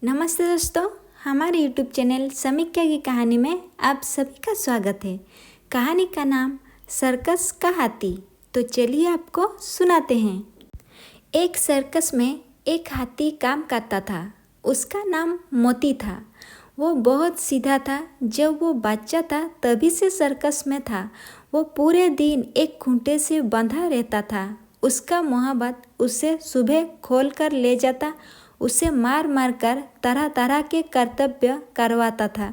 नमस्ते दोस्तों, हमारे YouTube चैनल समीक्षा की कहानी में आप सभी का स्वागत है। कहानी का नाम सर्कस का हाथी। तो चलिए आपको सुनाते हैं। एक सर्कस में एक हाथी काम करता था। उसका नाम मोती था। वो बहुत सीधा था। जब वो बच्चा था तभी से सर्कस में था। वो पूरे दिन एक खूंटे से बंधा रहता था। उसका मोहब्बत उसे सुबह खोल कर ले जाता, उसे मार मार कर तरह तरह के कर्तव्य करवाता था।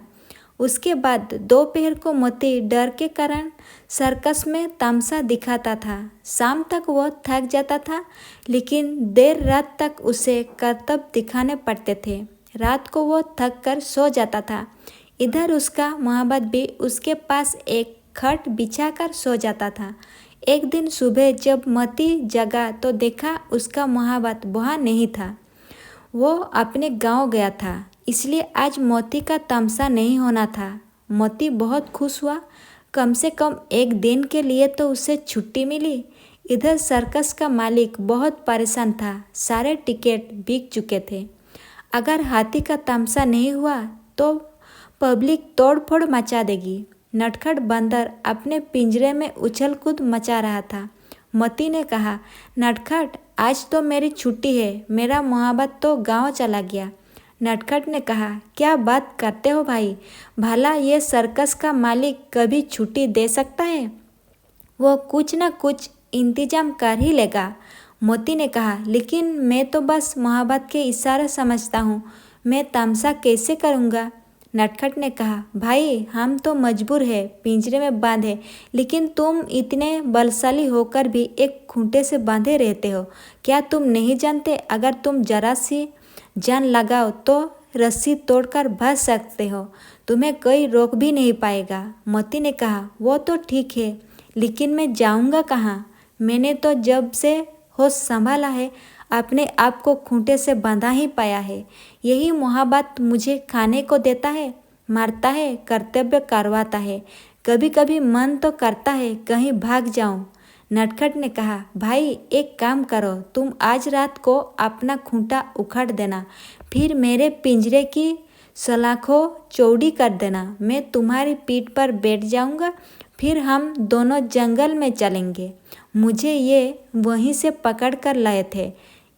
उसके बाद दोपहर को मोती डर के कारण सर्कस में तमाशा दिखाता था। शाम तक वो थक जाता था, लेकिन देर रात तक उसे करतब दिखाने पड़ते थे। रात को वो थक कर सो जाता था। इधर उसका मोहब्बत भी उसके पास एक खट बिछा कर सो जाता था। एक दिन सुबह जब मोती जगा तो देखा उसका मोहब्बत वहाँ नहीं था। वो अपने गांव गया था, इसलिए आज मोती का तमाशा नहीं होना था। मोती बहुत खुश हुआ। कम से कम एक दिन के लिए तो उसे छुट्टी मिली। इधर सर्कस का मालिक बहुत परेशान था। सारे टिकट बिक चुके थे। अगर हाथी का तमाशा नहीं हुआ तो पब्लिक तोड़-फोड़ मचा देगी। नटखट बंदर अपने पिंजरे में उछल कूद मचा रहा था। मोती ने कहा, नटखट, आज तो मेरी छुट्टी है। मेरा मोहब्बत तो गांव चला गया। नटखट ने कहा, क्या बात करते हो भाई? भला ये सर्कस का मालिक कभी छुट्टी दे सकता है? वो कुछ न कुछ इंतजाम कर ही लेगा। मोती ने कहा, लेकिन मैं तो बस मोहब्बत के इशारे समझता हूँ। मैं तमाशा कैसे करूँगा? नटखट ने कहा, भाई हम तो मजबूर है, पिंजरे में बांधे, लेकिन तुम इतने बलशाली होकर भी एक खूंटे से बांधे रहते हो। क्या तुम नहीं जानते, अगर तुम जरा सी जान लगाओ तो रस्सी तोड़कर भाग सकते हो। तुम्हें कोई रोक भी नहीं पाएगा। मोती ने कहा, वो तो ठीक है, लेकिन मैं जाऊंगा कहाँ? मैंने तो जब से होश संभाला है अपने आप को खूंटे से बांधा ही पाया है। यही मोहब्बत मुझे खाने को देता है, मारता है, कर्तव्य करवाता है। कभी कभी मन तो करता है कहीं भाग जाऊं। नटखट ने कहा, भाई एक काम करो, तुम आज रात को अपना खूंटा उखाड़ देना, फिर मेरे पिंजरे की सलाखों चौड़ी कर देना। मैं तुम्हारी पीठ पर बैठ जाऊंगा, फिर हम दोनों जंगल में चलेंगे। मुझे ये वहीं से पकड़ कर लाए थे।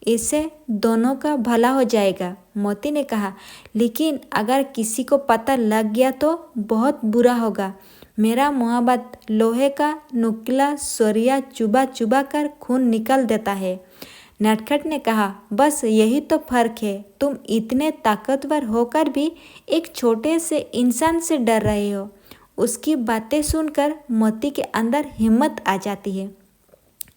इससे दोनों का भला हो जाएगा। मोती ने कहा, लेकिन अगर किसी को पता लग गया तो बहुत बुरा होगा। मेरा मोहब्बत लोहे का नुकीला सरिया चुबा चुबा कर खून निकल देता है। नटखट ने कहा, बस यही तो फर्क है। तुम इतने ताकतवर होकर भी एक छोटे से इंसान से डर रहे हो। उसकी बातें सुनकर मोती के अंदर हिम्मत आ जाती है।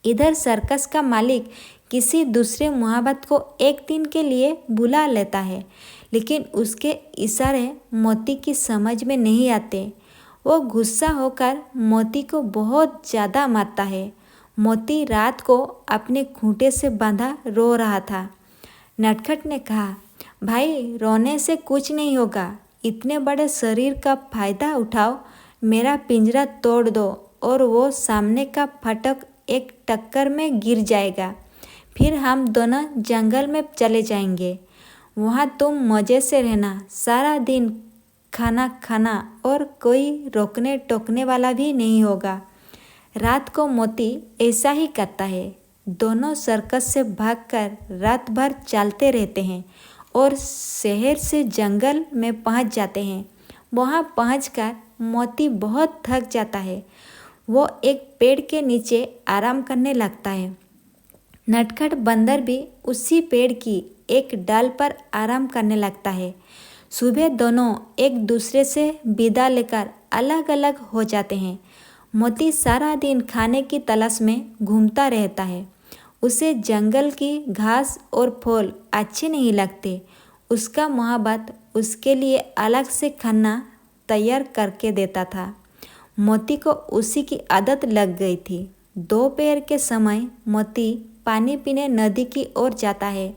इधर सर्कस का मालिक किसी दूसरे मोहब्बत को एक दिन के लिए बुला लेता है, लेकिन उसके इशारे मोती की समझ में नहीं आते। वो गुस्सा होकर मोती को बहुत ज़्यादा मारता है। मोती रात को अपने खूंटे से बांधा रो रहा था। नटखट ने कहा, भाई रोने से कुछ नहीं होगा। इतने बड़े शरीर का फायदा उठाओ, मेरा पिंजरा तोड़ दो और वो सामने का फाटक एक टक्कर में गिर जाएगा। फिर हम दोनों जंगल में चले जाएंगे। वहाँ तुम मज़े से रहना, सारा दिन खाना खाना और कोई रोकने टोकने वाला भी नहीं होगा। रात को मोती ऐसा ही करता है। दोनों सर्कस से भागकर रात भर चलते रहते हैं और शहर से जंगल में पहुंच जाते हैं। वहां पहुंचकर मोती बहुत थक जाता है। वो एक पेड़ के नीचे आराम करने लगता है। नटखट बंदर भी उसी पेड़ की एक डाल पर आराम करने लगता है। सुबह दोनों एक दूसरे से विदा लेकर अलग अलग हो जाते हैं। मोती सारा दिन खाने की तलाश में घूमता रहता है। उसे जंगल की घास और फूल अच्छे नहीं लगते। उसका मोहब्बत उसके लिए अलग से खाना तैयार करके देता था। मोती को उसी की आदत लग गई थी। दोपहर के समय मोती पानी पीने नदी की ओर जाता है।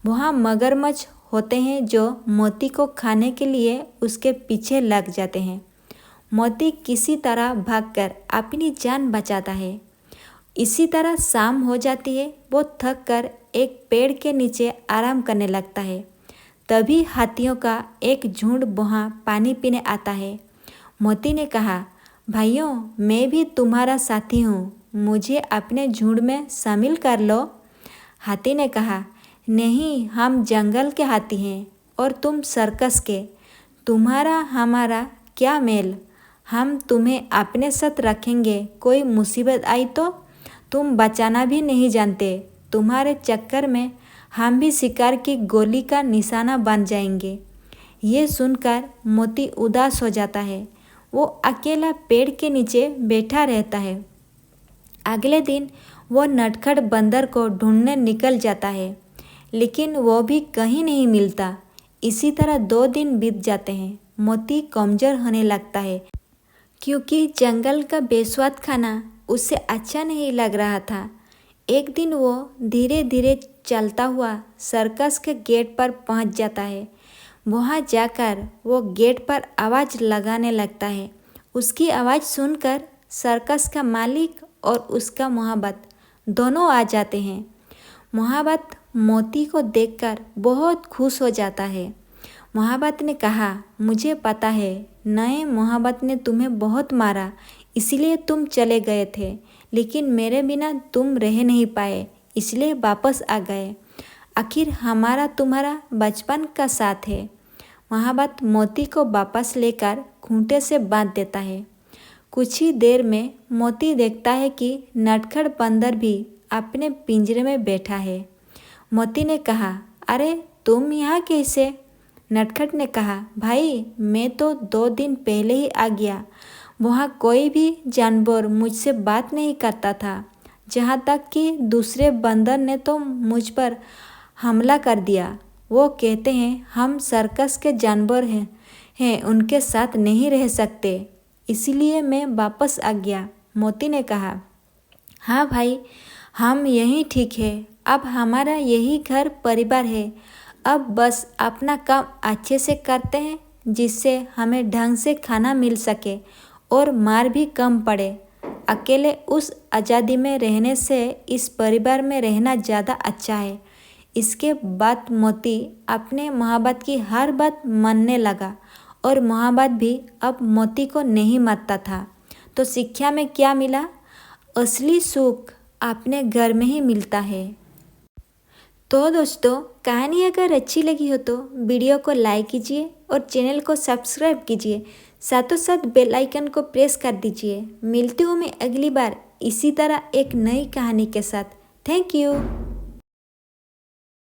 वहाँ मगरमच्छ होते हैं जो मोती को खाने के लिए उसके पीछे लग जाते हैं। मोती किसी तरह भागकर अपनी जान बचाता है। इसी तरह शाम हो जाती है। वो थक कर एक पेड़ के नीचे आराम करने लगता है। तभी हाथियों का एक झुंड वहाँ पानी पीने आता है। मोती ने कहा, भाइयों, मैं भी तुम्हारा साथी हूँ, मुझे अपने झुंड में शामिल कर लो। हाथी ने कहा, नहीं, हम जंगल के हाथी हैं और तुम सर्कस के। तुम्हारा हमारा क्या मेल? हम तुम्हें अपने साथ रखेंगे, कोई मुसीबत आई तो तुम बचाना भी नहीं जानते। तुम्हारे चक्कर में हम भी शिकार की गोली का निशाना बन जाएंगे। ये सुनकर मोती उदास हो जाता है। वो अकेला पेड़ के नीचे बैठा रहता है। अगले दिन वो नटखट बंदर को ढूंढने निकल जाता है, लेकिन वो भी कहीं नहीं मिलता। इसी तरह 2 दिन बीत जाते हैं। मोती कमज़ोर होने लगता है, क्योंकि जंगल का बेस्वाद खाना उसे अच्छा नहीं लग रहा था। एक दिन वो धीरे धीरे चलता हुआ सर्कस के गेट पर पहुंच जाता है। वहां जाकर वो गेट पर आवाज़ लगाने लगता है। उसकी आवाज़ सुनकर सर्कस का मालिक और उसका मोहब्बत दोनों आ जाते हैं। मोहब्बत मोती को देखकर बहुत खुश हो जाता है। मोहब्बत ने कहा, मुझे पता है नए मोहब्बत ने तुम्हें बहुत मारा, इसलिए तुम चले गए थे, लेकिन मेरे बिना तुम रह नहीं पाए, इसलिए वापस आ गए। आखिर हमारा तुम्हारा बचपन का साथ है। मोहब्बत मोती को वापस लेकर खूंटे से बांध देता है। कुछ ही देर में मोती देखता है कि नटखट बंदर भी अपने पिंजरे में बैठा है। मोती ने कहा, अरे तुम यहाँ कैसे? नटखट ने कहा, भाई, मैं तो 2 दिन पहले ही आ गया। वहाँ कोई भी जानवर मुझसे बात नहीं करता था, जहाँ तक कि दूसरे बंदर ने तो मुझ पर हमला कर दिया। वो कहते हैं हम सर्कस के जानवर हैं, उनके साथ नहीं रह सकते, इसलिए मैं वापस आ गया। मोती ने कहा, हाँ भाई, हम यहीं ठीक है। अब हमारा यही घर परिवार है। अब बस अपना काम अच्छे से करते हैं, जिससे हमें ढंग से खाना मिल सके और मार भी कम पड़े। अकेले उस आज़ादी में रहने से इस परिवार में रहना ज़्यादा अच्छा है। इसके बाद मोती अपने मोहब्बत की हर बात मानने लगा और मोहब्बत भी अब मोती को नहीं मारता था। तो शिक्षा में क्या मिला? असली सुख अपने घर में ही मिलता है। तो दोस्तों, कहानी अगर अच्छी लगी हो तो वीडियो को लाइक कीजिए और चैनल को सब्सक्राइब कीजिए। साथों साथ बेल आइकन को प्रेस कर दीजिए। मिलती हूँ मैं अगली बार इसी तरह एक नई कहानी के साथ। Thank you.